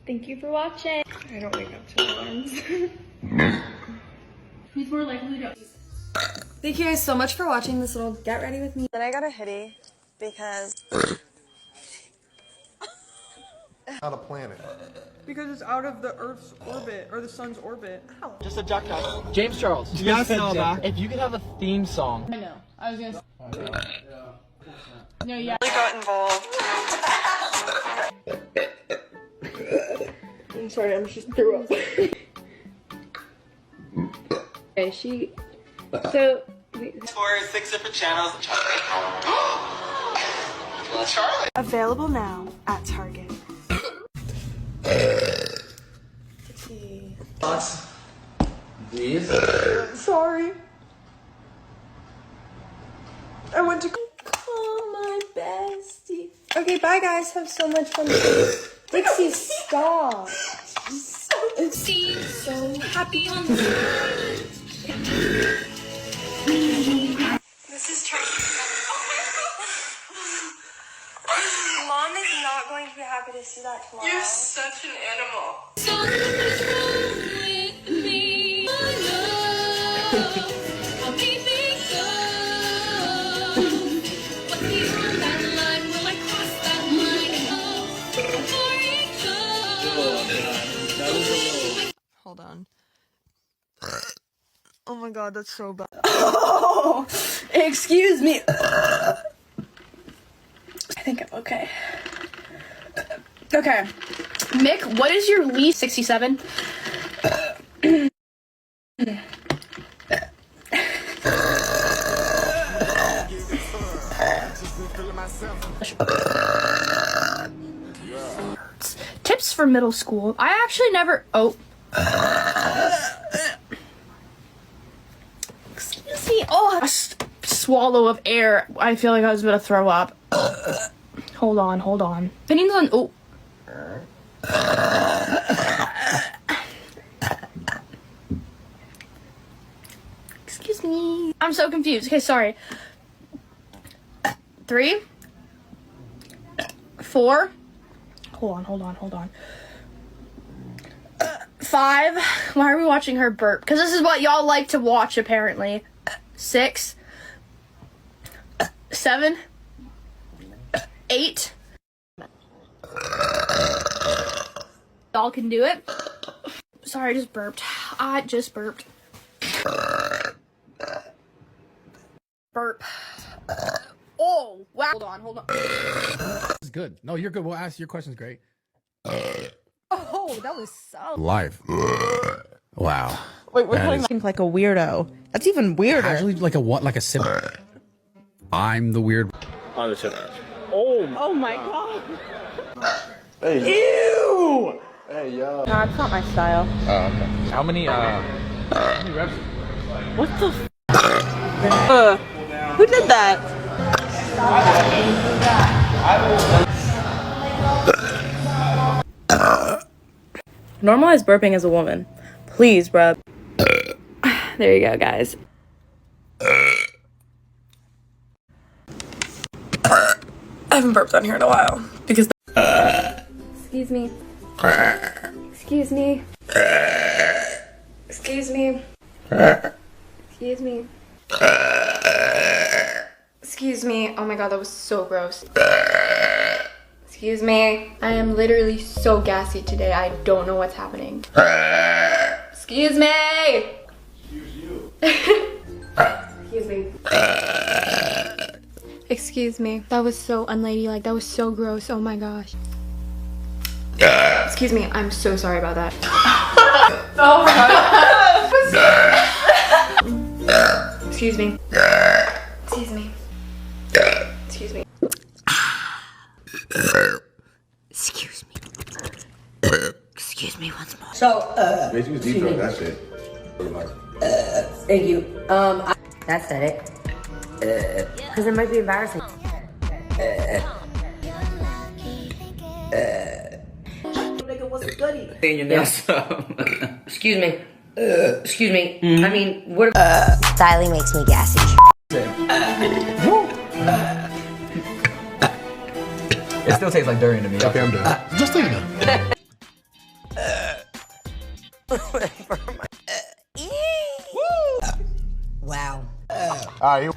Thank you for watching. I don't wake up to alarms. He's more likely to. Thank you guys so much for watching this little get ready with me. Then I got a hoodie because Not a planet. Because it's out of the Earth's orbit, or the sun's orbit. Ow. Just a duck house. James Charles. Yes, Noah. If you could have a theme song. I know. I was gonna. No, yeah. really got involved. I'm sorry, I'm just threw up. Okay, she. So. For 6 different channels. Charlie. Available now at Target. These. Sorry. I went to call my bestie. Okay, bye guys. Have so much fun. Dixie, stop. Seems so happy on This is true. Mom is not going to be happy to see that tomorrow. You're such an animal. So what's wrong with me? Oh no, I'll be big What's beyond that line? Will I cross that line? Hold on. Oh my god, that's so bad. Oh, excuse me. I think I'm okay. Okay. Mick, what is your least 67? Tips for middle school. I actually never. Oh. Excuse me. Oh, a swallow of air. I feel like I was about to throw up. Hold on. Opinions on. Oh. Excuse me. I'm so confused. Okay, sorry. 3, 4. Hold on. 5. Why are we watching her burp? Because this is what y'all like to watch, apparently. 6, 7, 8. Y'all can do it. Sorry, I just burped. Burp. Oh, wow. Hold on. It's good. No, you're good. We'll ask your questions. Great. Oh, that was so. Live. Wow. Wait, we're That calling is- him like a weirdo. That's even weirder. Actually, like a what? Like a sibling. I'm the weird. Oh my god. Ew! Hey, yo. No, it's not my style. Okay. How many reps? What the who did that? Normalize burping as a woman. Please, bruh. There you go, guys. I haven't burped on here in a while because. Excuse me. Excuse me. Excuse me. Excuse me. Excuse me. Oh my god, that was so gross. Excuse me. I am literally so gassy today. I don't know what's happening. Excuse me. Excuse you. Excuse me. Excuse me. That was so unladylike. That was so gross. Oh my gosh. Excuse me. I'm so sorry about that. Oh my god. Excuse me. Excuse me. Excuse me. Excuse me. Excuse me once more. So, Bitch, you deep throat that shit. thank you. That said it. Because it might be embarrassing. Nigga, what's a goodie? In your nails. Excuse me. Excuse me. I mean, what? Styling makes me gassy. It's still tastes like durian to me. Okay, I'm done. Just leave it. Wow. Alright.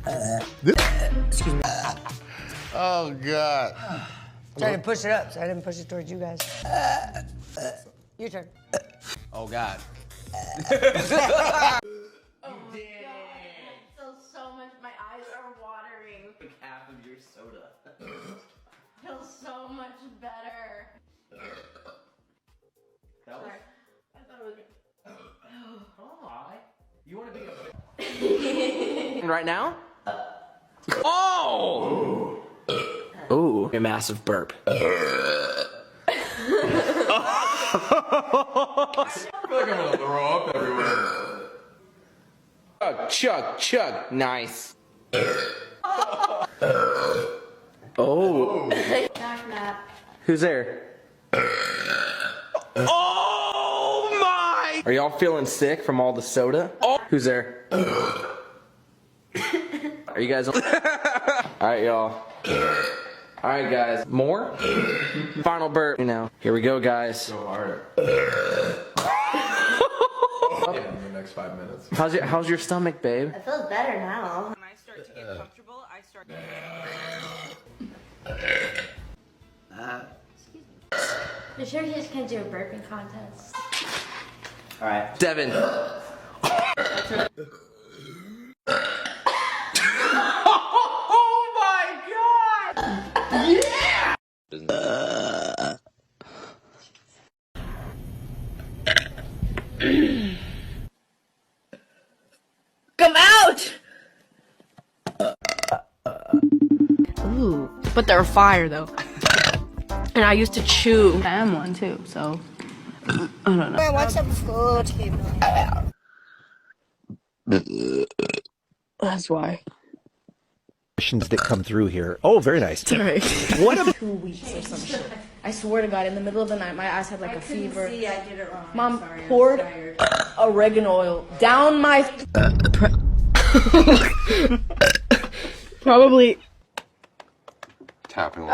Excuse me. Oh God. Trying to push it up, so I didn't push it towards you guys. Your turn. Oh God. So much, my eyes are watering. Half of your soda. Feels so much better. That was. I thought it was. You want to be a. Right now? Oh! Ooh, a massive burp. I feel like I'm gonna throw up everywhere. Chug, chug, nice. Oh. Who's there? Oh my! Are y'all feeling sick from all the soda? Oh. Who's there? Are you guys on? Alright, y'all. Alright, guys. More? Final burp. You know. Here we go, guys. Go harder. In the next 5 minutes. How's your stomach, babe? It feels better now. When I start to get comfortable, I start. You sure you just can't do a burping contest? Alright. Devin. Come out! Ooh, but they're fire though. And I used to chew. I am one too, so I don't know. I want some food. That's why. Questions that come through here. Oh, very nice. Sorry. What a 2 weeks or some shit. I swear to God, in the middle of the night, my ass had like a fever. See, I did it wrong. Mom poured oregano oil down my. Probably. Tapping.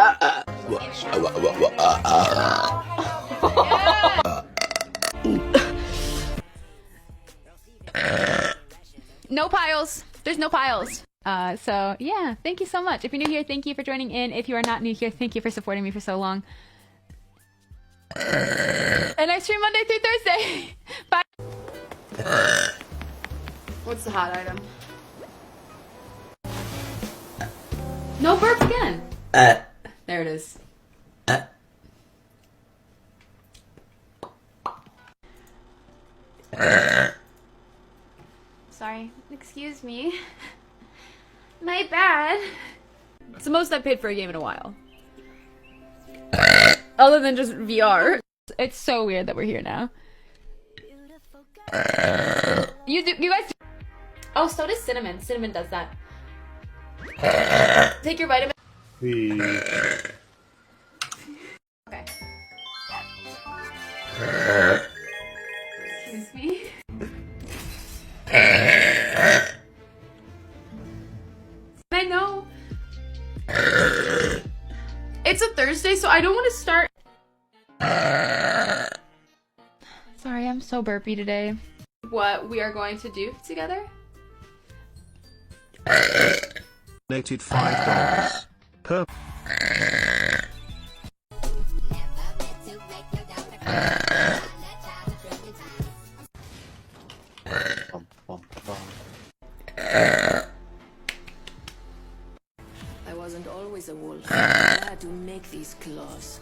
No piles. There's no piles. So yeah, thank you so much. If you're new here, thank you for joining in. If you are not new here, thank you for supporting me for so long. And I stream Monday through Thursday. Bye. What's the hot item? No burps again. There it is. Sorry. Excuse me. My bad. It's the most I've paid for a game in a while. Other than just VR. It's so weird that we're here now. You guys do. Oh, so does Cinnamon. Cinnamon does that. Take your vitamin. Okay. Excuse me. I know. It's a Thursday, so I don't want to start. Sorry, I'm so burpy today. What we are going to do together? donated $5 per. I wasn't always a wolf. I had to make these claws.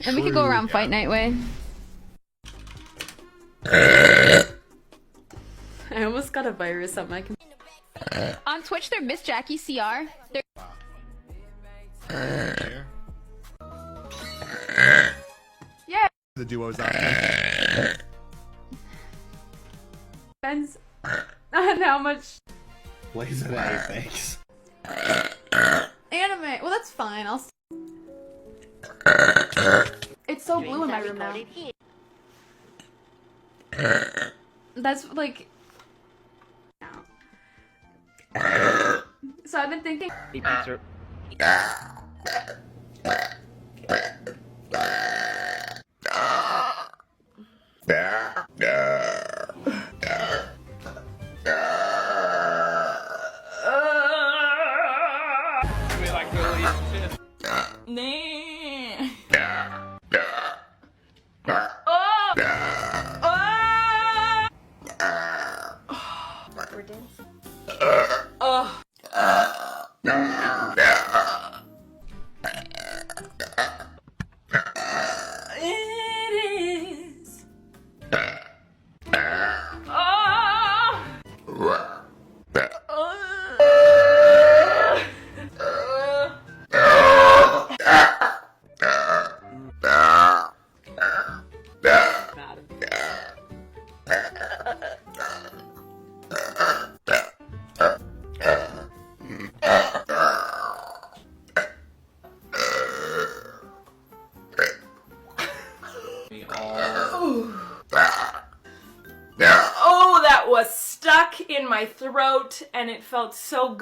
And we could go around Fight Night way. I almost got a virus on my computer. On Twitch, they're Miss Jackie CR. They're yeah. The duo's out. Depends on how much Blaze it out, thanks. anime. Well, that's fine. It's so blue in my room now. That's like. So I've been thinking. We're dancing. Oh, that was stuck in my throat and it felt so good.